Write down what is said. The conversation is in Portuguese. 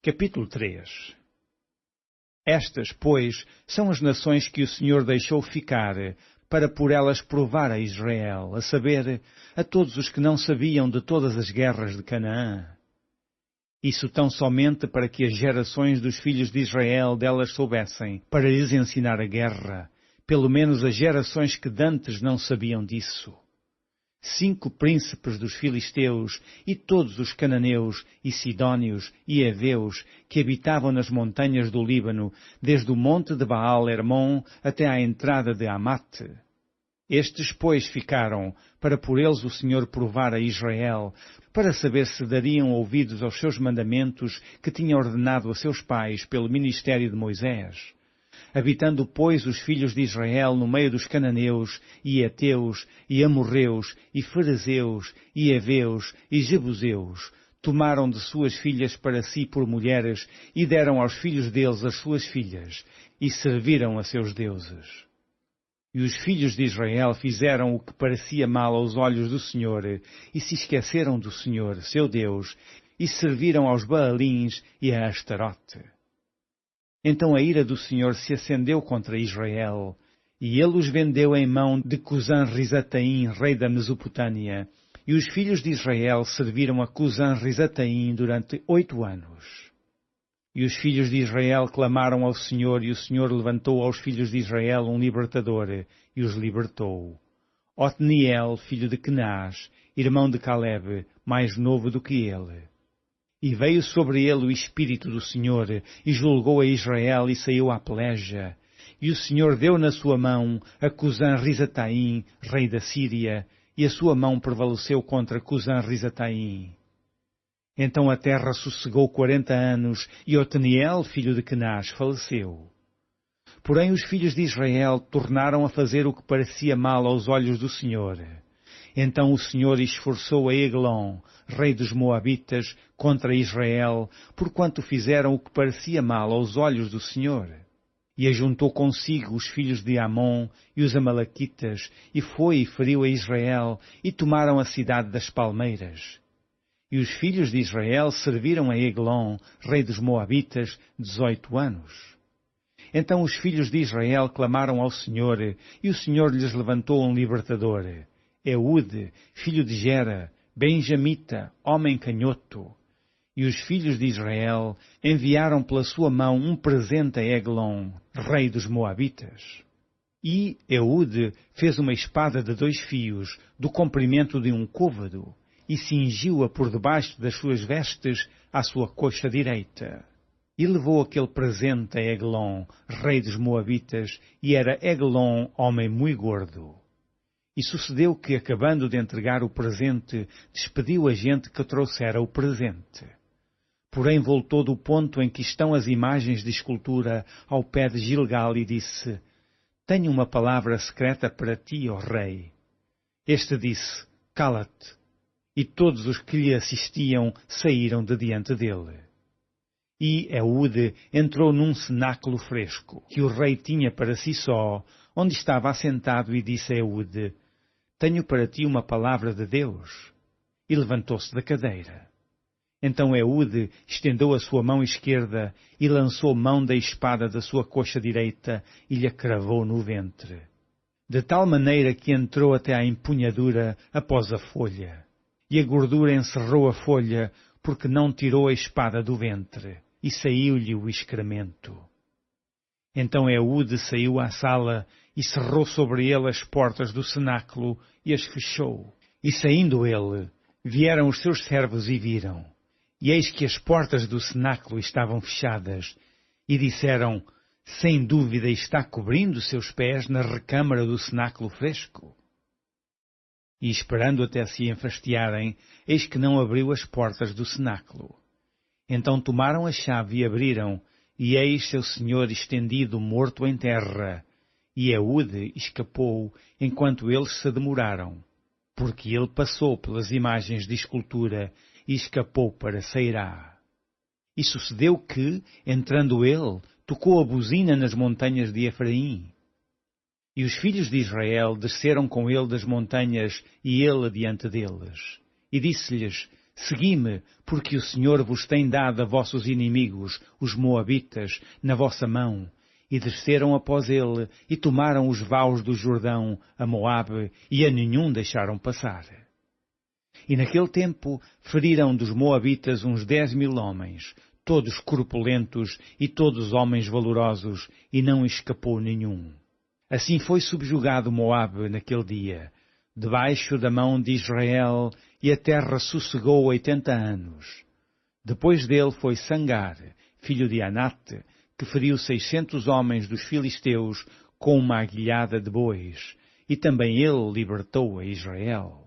Capítulo 3. Estas, pois, são as nações que o Senhor deixou ficar, para por elas provar a Israel, a saber, a todos os que não sabiam de todas as guerras de Canaã. Isso tão somente para que as gerações dos filhos de Israel delas soubessem, para lhes ensinar a guerra, pelo menos as gerações que dantes não sabiam disso. 5 príncipes dos filisteus e todos os cananeus e sidónios e heveus que habitavam nas montanhas do Líbano, desde o monte de Baal-Hermon até à entrada de Amate. Estes, pois, ficaram, para por eles o Senhor provar a Israel, para saber se dariam ouvidos aos seus mandamentos que tinha ordenado a seus pais pelo ministério de Moisés. Habitando, pois, os filhos de Israel no meio dos cananeus, e heteus, e amorreus, e ferezeus, e heveus, e jebuseus, tomaram de suas filhas para si por mulheres, e deram aos filhos deles as suas filhas, e serviram a seus deuses. E os filhos de Israel fizeram o que parecia mal aos olhos do Senhor, e se esqueceram do Senhor, seu Deus, e serviram aos Baalins e a Astarote. Então a ira do Senhor se acendeu contra Israel, e ele os vendeu em mão de Cusã-Risataim, rei da Mesopotâmia, e os filhos de Israel serviram a Cusã-Risataim durante 8 anos. E os filhos de Israel clamaram ao Senhor, e o Senhor levantou aos filhos de Israel um libertador, e os libertou. Otniel, filho de Kenaz, irmão de Caleb, mais novo do que ele. E veio sobre ele o Espírito do Senhor, e julgou a Israel, e saiu à peleja. E o Senhor deu na sua mão a Cusã-Risataim, rei da Síria, e a sua mão prevaleceu contra Cusã-Risataim. Então a terra sossegou 40 anos, e Otniel, filho de Kenaz, faleceu. Porém os filhos de Israel tornaram a fazer o que parecia mal aos olhos do Senhor. Então o Senhor esforçou a Eglon, rei dos Moabitas, contra Israel, porquanto fizeram o que parecia mal aos olhos do Senhor. E ajuntou consigo os filhos de Amon e os Amalequitas, e foi e feriu a Israel, e tomaram a cidade das palmeiras. E os filhos de Israel serviram a Eglon, rei dos Moabitas, 18 anos. Então os filhos de Israel clamaram ao Senhor, e o Senhor lhes levantou um libertador, Eude, filho de Gera, benjamita, homem canhoto. E os filhos de Israel enviaram pela sua mão um presente a Eglon, rei dos Moabitas. E Eude fez uma espada de 2 fios, do comprimento de um côvado, e cingiu-a por debaixo das suas vestes à sua coxa direita. E levou aquele presente a Eglon, rei dos Moabitas, e era Eglon homem muito gordo. E sucedeu que, acabando de entregar o presente, despediu a gente que trouxera o presente. Porém voltou do ponto em que estão as imagens de escultura ao pé de Gilgal e disse: Tenho uma palavra secreta para ti, ó rei. Este disse: Cala-te. E todos os que lhe assistiam saíram de diante dele. E Eude entrou num cenáculo fresco, que o rei tinha para si só, onde estava assentado, e disse a Eude: Tenho para ti uma palavra de Deus. E levantou-se da cadeira. Então Eude estendeu a sua mão esquerda e lançou mão da espada da sua coxa direita e lhe cravou no ventre. De tal maneira que entrou até à empunhadura após a folha. E a gordura encerrou a folha, porque não tirou a espada do ventre, e saiu-lhe o excremento. Então Eude saiu à sala, e cerrou sobre ele as portas do cenáculo, e as fechou. E saindo ele, vieram os seus servos e viram. E eis que as portas do cenáculo estavam fechadas, e disseram: Sem dúvida está cobrindo seus pés na recâmara do cenáculo fresco. E esperando até se enfastiarem, eis que não abriu as portas do cenáculo. Então tomaram a chave e abriram, e eis seu senhor estendido morto em terra, e Eude escapou enquanto eles se demoraram, porque ele passou pelas imagens de escultura e escapou para Seirá. E sucedeu que, entrando ele, tocou a buzina nas montanhas de Efraim. E os filhos de Israel desceram com ele das montanhas, e ele adiante deles. E disse-lhes: Segui-me, porque o Senhor vos tem dado a vossos inimigos, os Moabitas, na vossa mão. E desceram após ele, e tomaram os vaus do Jordão, a Moabe, e a nenhum deixaram passar. E naquele tempo feriram dos Moabitas uns 10.000 homens, todos corpulentos e todos homens valorosos, e não escapou nenhum. Assim foi subjugado Moabe naquele dia, debaixo da mão de Israel, e a terra sossegou 80 anos. Depois dele foi Sangar, filho de Anate, que feriu 600 homens dos filisteus com uma aguilhada de bois, e também ele libertou a Israel.